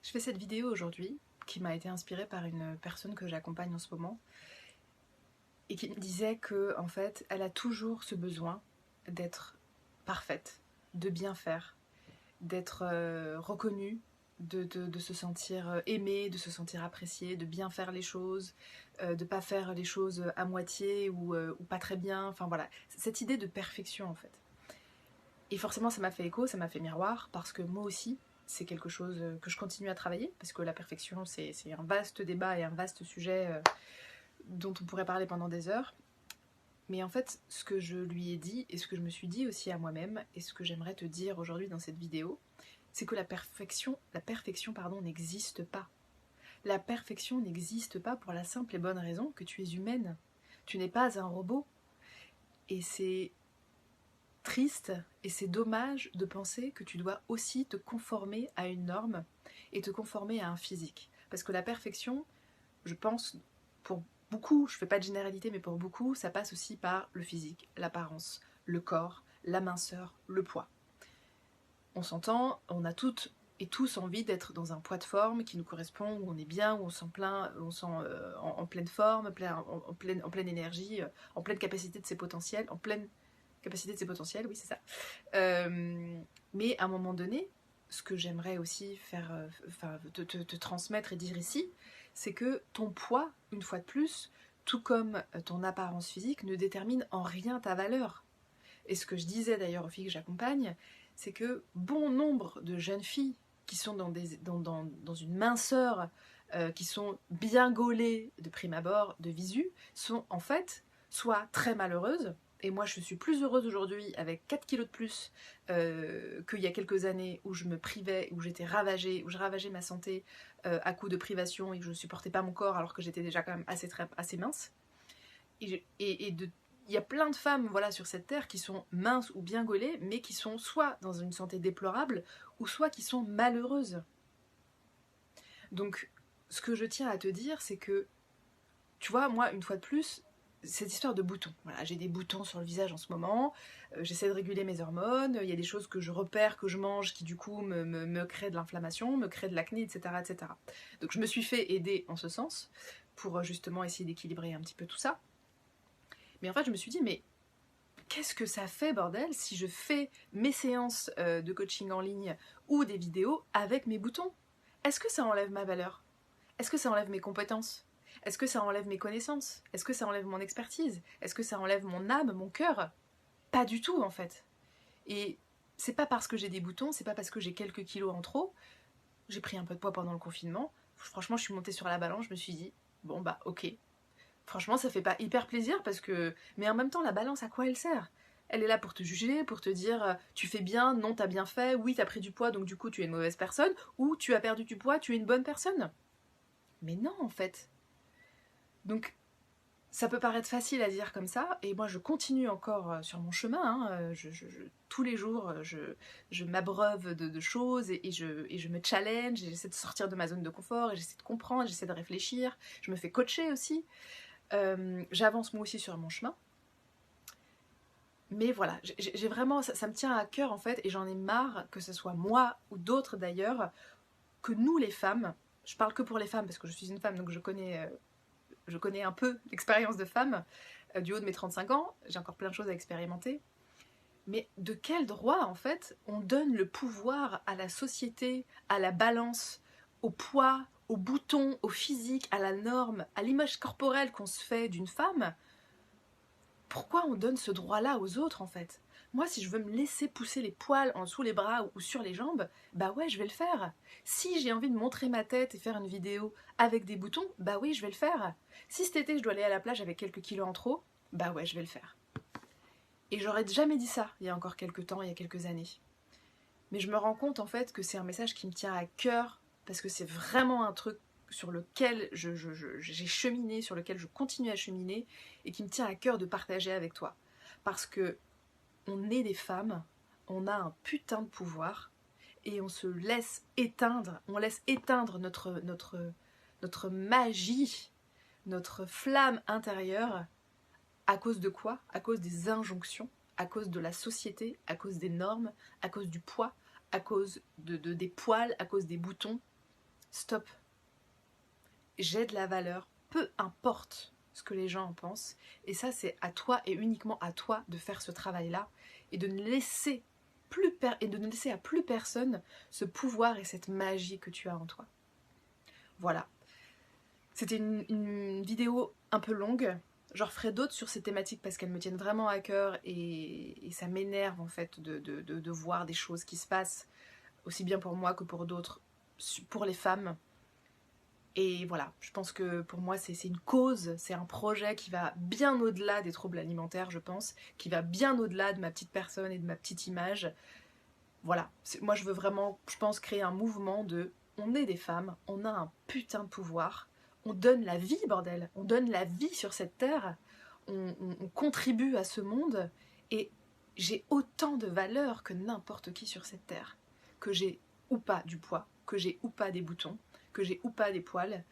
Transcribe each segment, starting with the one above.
Je fais cette vidéo aujourd'hui qui m'a été inspirée par une personne que j'accompagne en ce moment et qui me disait que en fait, elle a toujours ce besoin d'être parfaite, de bien faire, d'être reconnue, de se sentir aimée, de se sentir appréciée, de bien faire les choses, de pas faire les choses à moitié ou pas très bien. Enfin voilà, cette idée de perfection en fait. Et forcément, ça m'a fait écho, ça m'a fait miroir, parce que moi aussi, c'est quelque chose que je continue à travailler, parce que la perfection, c'est un vaste débat et un vaste sujet dont on pourrait parler pendant des heures. Mais en fait, ce que je lui ai dit, et ce que je me suis dit aussi à moi-même, et ce que j'aimerais te dire aujourd'hui dans cette vidéo, c'est que la perfection pardon, n'existe pas. La perfection n'existe pas pour la simple et bonne raison que tu es humaine. Tu n'es pas un robot. Et c'est triste et c'est dommage de penser que tu dois aussi te conformer à une norme et te conformer à un physique. Parce que la perfection, je pense, pour beaucoup, je fais pas de généralité, mais pour beaucoup, ça passe aussi par le physique, l'apparence, le corps, la minceur, le poids. On s'entend, on a toutes et tous envie d'être dans un poids de forme qui nous correspond, où on est bien, où on sent plein, où on sent en pleine forme, en pleine énergie, en pleine capacité de ses potentiels, en pleine capacité de ses potentiels, oui c'est ça. Mais à un moment donné, ce que j'aimerais aussi faire, te transmettre et dire ici, c'est que ton poids, une fois de plus, tout comme ton apparence physique, ne détermine en rien ta valeur. Et ce que je disais d'ailleurs aux filles que j'accompagne, c'est que bon nombre de jeunes filles qui sont dans une minceur, qui sont bien gaulées de prime abord, de visu, sont en fait soit très malheureuses, et moi je suis plus heureuse aujourd'hui avec 4 kilos de plus qu'il y a quelques années où je me privais, où j'étais ravagée, où je ravageais ma santé à coups de privation et que je ne supportais pas mon corps alors que j'étais déjà quand même assez mince. Il y a plein de femmes voilà, sur cette terre qui sont minces ou bien gaulées, mais qui sont soit dans une santé déplorable, ou soit qui sont malheureuses. Donc, ce que je tiens à te dire, c'est que, tu vois, moi, une fois de plus, cette histoire de boutons. Voilà, j'ai des boutons sur le visage en ce moment, j'essaie de réguler mes hormones, il y a des choses que je repère, que je mange, qui du coup me créent de l'inflammation, me créent de l'acné, etc., etc. Donc je me suis fait aider en ce sens, pour justement essayer d'équilibrer un petit peu tout ça. Mais en fait, je me suis dit, mais qu'est-ce que ça fait, bordel, si je fais mes séances de coaching en ligne ou des vidéos avec mes boutons? Est-ce que ça enlève ma valeur? Est-ce que ça enlève mes compétences? Est-ce que ça enlève mes connaissances? Est-ce que ça enlève mon expertise? Est-ce que ça enlève mon âme, mon cœur? Pas du tout, en fait. Et c'est pas parce que j'ai des boutons, c'est pas parce que j'ai quelques kilos en trop. J'ai pris un peu de poids pendant le confinement. Franchement, je suis montée sur la balance, je me suis dit, bon bah ok, franchement, ça fait pas hyper plaisir parce que. Mais en même temps, la balance, à quoi elle sert? Elle est là pour te juger, pour te dire tu fais bien, non, t'as bien fait, oui, t'as pris du poids, donc du coup, tu es une mauvaise personne, ou tu as perdu du poids, tu es une bonne personne. Mais non, en fait. Donc, ça peut paraître facile à dire comme ça, et moi, je continue encore sur mon chemin. Hein, tous les jours, je m'abreuve de choses et je me challenge, et j'essaie de sortir de ma zone de confort, et j'essaie de comprendre, j'essaie de réfléchir. Je me fais coacher aussi. J'avance moi aussi sur mon chemin. Mais voilà, j'ai vraiment, ça me tient à cœur en fait, et j'en ai marre que ce soit moi ou d'autres d'ailleurs, que nous les femmes, je parle que pour les femmes parce que je suis une femme donc je connais un peu l'expérience de femme, du haut de mes 35 ans, j'ai encore plein de choses à expérimenter, mais de quel droit en fait on donne le pouvoir à la société, à la balance, au poids, au bouton, au physique, à la norme, à l'image corporelle qu'on se fait d'une femme? Pourquoi on donne ce droit-là aux autres en fait? Moi, si je veux me laisser pousser les poils en dessous les bras ou sur les jambes, bah ouais, je vais le faire. Si j'ai envie de montrer ma tête et faire une vidéo avec des boutons, bah oui, je vais le faire. Si cet été je dois aller à la plage avec quelques kilos en trop, bah ouais, je vais le faire. Et j'aurais jamais dit ça il y a encore quelques temps, il y a quelques années. Mais je me rends compte en fait que c'est un message qui me tient à cœur parce que c'est vraiment un truc sur lequel j'ai cheminé, sur lequel je continue à cheminer et qui me tient à cœur de partager avec toi. Parce que on est des femmes, on a un putain de pouvoir et on se laisse éteindre, on laisse éteindre notre magie, notre flamme intérieure à cause de quoi? À cause des injonctions, à cause de la société, à cause des normes, à cause du poids, à cause des poils, à cause des boutons. stop. J'ai de la valeur, peu importe ce que les gens en pensent. Et ça, c'est à toi et uniquement à toi de faire ce travail-là et de ne laisser à plus personne ce pouvoir et cette magie que tu as en toi. Voilà. C'était une vidéo un peu longue. J'en referai d'autres sur ces thématiques parce qu'elles me tiennent vraiment à cœur et ça m'énerve en fait de voir des choses qui se passent aussi bien pour moi que pour d'autres, pour les femmes. Et voilà, je pense que pour moi c'est une cause, c'est un projet qui va bien au-delà des troubles alimentaires, je pense, qui va bien au-delà de ma petite personne et de ma petite image. Voilà, moi je veux vraiment, je pense, créer un mouvement de on est des femmes, on a un putain de pouvoir, on donne la vie, bordel, on donne la vie sur cette terre, on contribue à ce monde et j'ai autant de valeur que n'importe qui sur cette terre, que j'ai ou pas du poids, que j'ai ou pas des boutons, que j'ai ou pas des poils,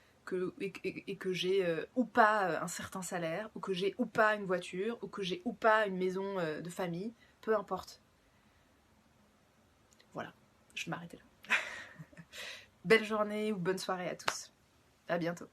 et que j'ai ou pas un certain salaire, ou que j'ai ou pas une voiture, ou que j'ai ou pas une maison de famille, peu importe. Voilà, je vais m'arrêter là. Belle journée ou bonne soirée à tous. À bientôt.